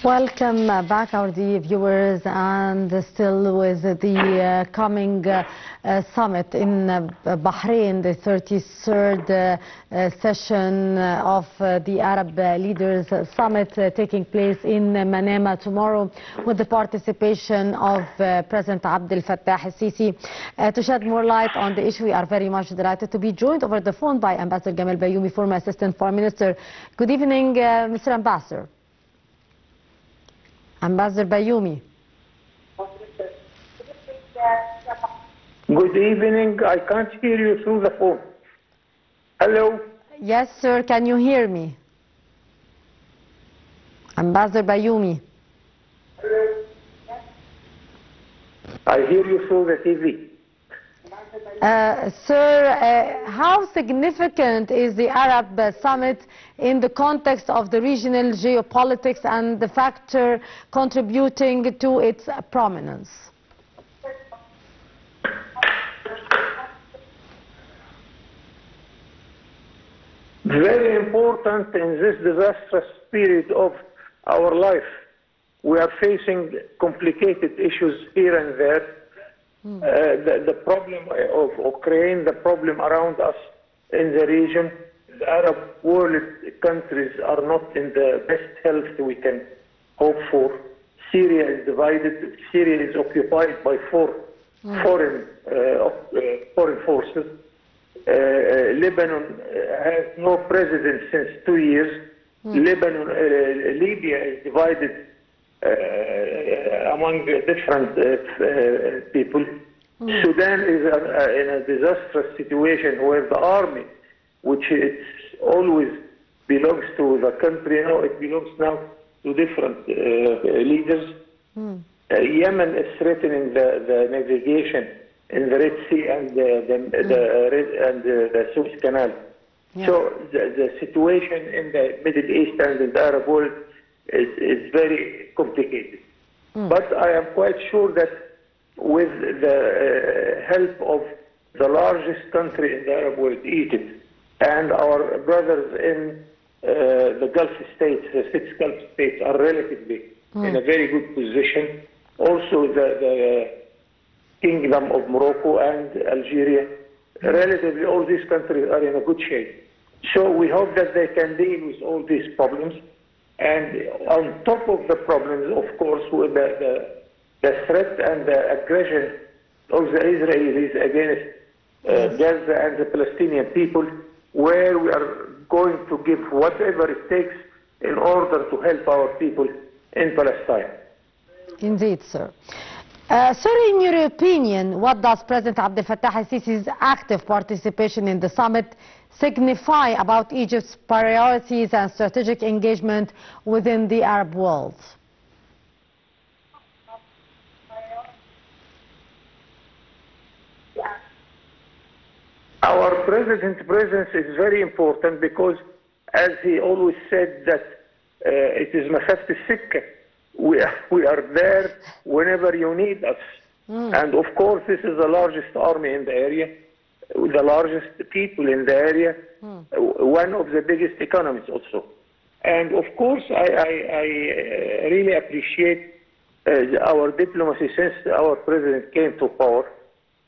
Welcome back, our dear viewers, and still with the coming summit in Bahrain, the 33rd session of the Arab Leaders Summit taking place in Manama tomorrow, with the participation of President Abdel Fattah al-Sisi. To shed more light on the issue, we are very much delighted to be joined over the phone by Ambassador Gamal Bayoumi, former Assistant Foreign Minister. Good evening, Mr. Ambassador. Ambassador Bayoumi. Good evening. I can't hear you through the phone. Hello? Yes, sir. Can you hear me? Ambassador Bayoumi. I hear you through the TV. Sir, how significant is the Arab Summit in the context of the regional geopolitics and the factor contributing to its prominence? Very important in this disastrous period of our life. We are facing complicated issues here and there. The problem of Ukraine, the problem around us in the region, the Arab world countries are not in the best health we can hope for. Syria is divided. Syria is occupied by foreign forces. Lebanon has no president since 2 years. Libya is divided among different people. Sudan is in a disastrous situation where the army, which it always belongs to the country, now it belongs now to different leaders. Yemen is threatening the navigation in the Red Sea and the Suez Canal. Yeah. So the situation in the Middle East and in the Arab world is very complicated. But I am quite sure that with the help of the largest country in the Arab world, Egypt, and our brothers in the Gulf states, the 6 Gulf states are relatively in a very good position. Also the Kingdom of Morocco and Algeria, relatively all these countries are in a good shape. So we hope that they can deal with all these problems. And on top of the problems, of course, with the threat and the aggression of the Israelis against Gaza and the Palestinian people, where we are going to give whatever it takes in order to help our people in Palestine. Indeed, sir. Sir, in your opinion, what does President Abdel Fattah al-Sisi's active participation in the summit signify about Egypt's priorities and strategic engagement within the Arab world? Our president's presence is very important because, as he always said, that it is Masafat al-Sikka. We are there whenever you need us. And of course, this is the largest army in the area, the largest people in the area, one of the biggest economies also. And of course, I really appreciate our diplomacy since our president came to power,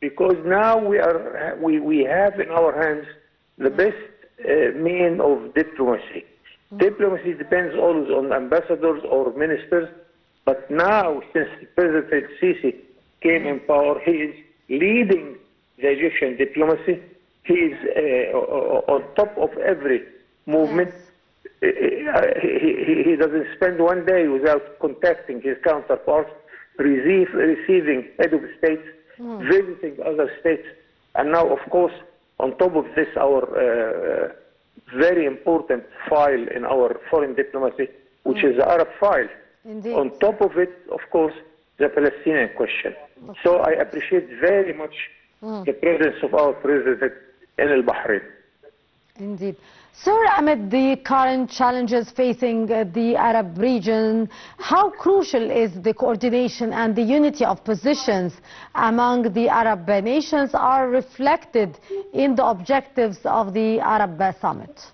because now we have in our hands the best mean of diplomacy. Diplomacy depends always on ambassadors or ministers, but now, since President Sisi came in power, he is leading the Egyptian diplomacy. He is on top of every movement. He doesn't spend one day without contacting his counterparts, receiving head of states, visiting other states, and now, of course, on top of this, our very important file in our foreign diplomacy, which is the Arab file. Indeed. On top of it, of course, the Palestinian question. So I appreciate very much the presence of our president in Bahrain. Indeed. Sir, amid the current challenges facing the Arab region, how crucial is the coordination and the unity of positions among the Arab nations are reflected in the objectives of the Arab Summit?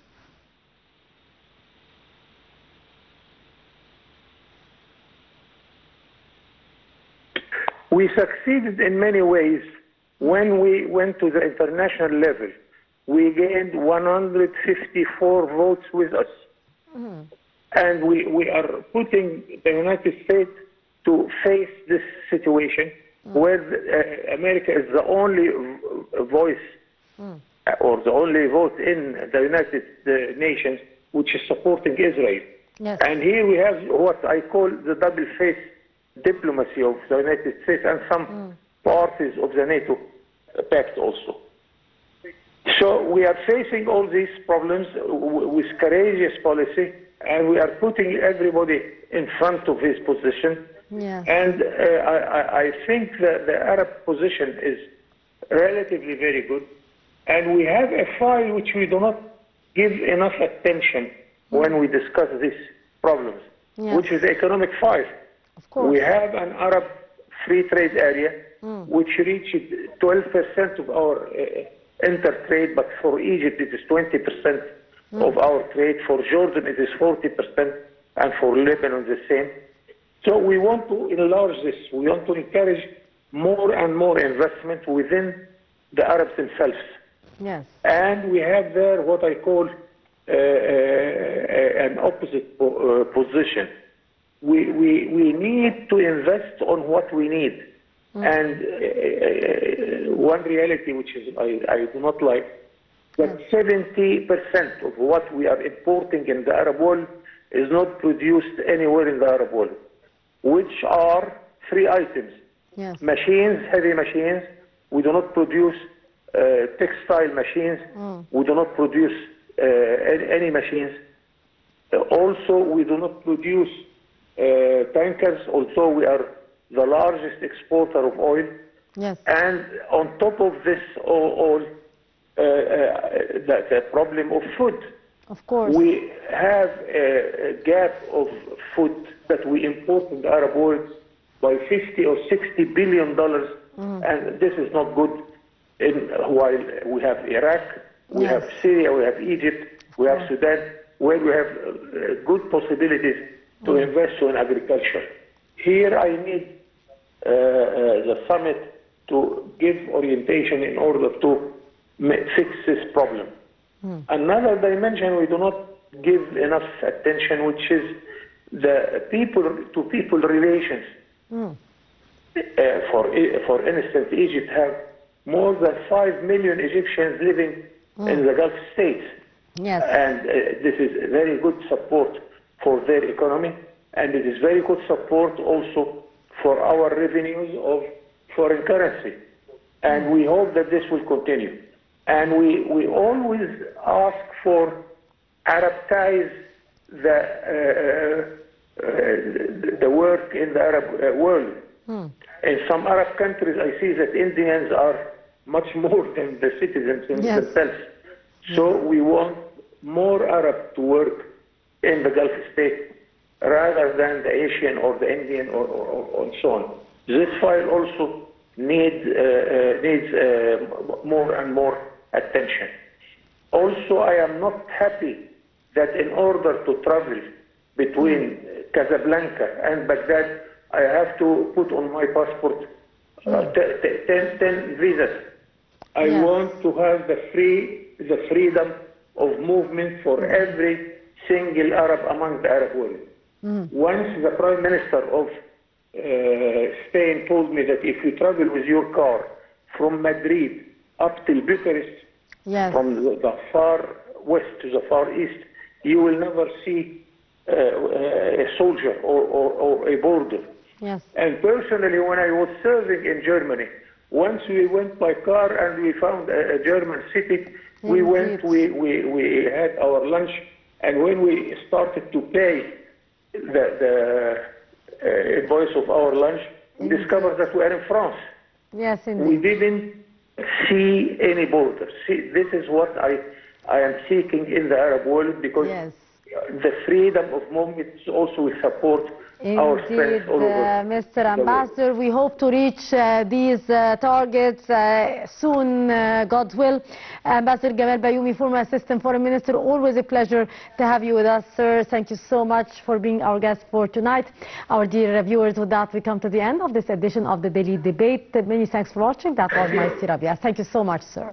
We succeeded in many ways. When we went to the international level, we gained 154 votes with us. And we are putting the United States to face this situation where America is the only voice or the only vote in the United Nations which is supporting Israel. Yes. And here we have what I call the double-faced diplomacy of the United States and some parties of the NATO pact also. So we are facing all these problems with courageous policy, and we are putting everybody in front of his position. Yes. And I think that the Arab position is relatively very good. And we have a file which we do not give enough attention when we discuss these problems, which is the economic file. Of course. We have an Arab free trade area which reached 12% of our inter-trade, but for Egypt it is 20% of our trade, for Jordan it is 40%, and for Lebanon the same. So we want to enlarge this. We want to encourage more and more investment within the Arabs themselves. Yes. And we have there what I call an opposite position. We need to invest on what we need. And one reality which is I do not like, that 70% of what we are importing in the Arab world is not produced anywhere in the Arab world, which are three items. Yes. Machines, heavy machines. We do not produce textile machines. We do not produce any machines. Also, we do not produce tankers, although we are the largest exporter of oil. Yes. And on top of this all, the problem of food. Of course. We have a gap of food that we import in the Arab world by $50 or $60 billion, and this is not good. While we have Iraq, we have Syria, we have Egypt, we have Sudan, where we have good possibilities to invest in agriculture. Here I need the summit to give orientation in order to fix this problem. Another dimension we do not give enough attention, which is the people-to-people relations. For instance, Egypt have more than 5 million Egyptians living in the Gulf states. Yes. And this is very good support for their economy, and it is very good support also for our revenues of foreign currency. And we hope that this will continue. And we always ask for Arabtize the work in the Arab world. In some Arab countries, I see that Indians are much more than the citizens themselves. So we want more Arab to work in the Gulf state rather than the Asian or the Indian or so on. This file also needs more and more attention. Also, I am not happy that in order to travel between Casablanca and Baghdad, I have to put on my passport 10 visas. I want to have the freedom of movement for every single Arab among the Arab world. Once the Prime Minister of Spain told me that if you travel with your car from Madrid up till Bucharest, from the far west to the far east, you will never see a soldier or a border. Yes. And personally, when I was serving in Germany, once we went by car and we found a German city, we went, we had our lunch, and when we started to pay the invoice of our lunch, we discovered that we are in France. Yes, indeed. We didn't see any borders. See, this is what I am seeking in the Arab world, because the freedom of movement also will support our strength all over. Mr. Ambassador, we hope to reach these targets soon, God's will. Ambassador Gamal Bayoumi, former Assistant Foreign Minister, always a pleasure to have you with us, sir. Thank you so much for being our guest for tonight. Our dear viewers, with that, we come to the end of this edition of the Daily Debate. Many thanks for watching. That was my Rabia. Thank you so much, sir.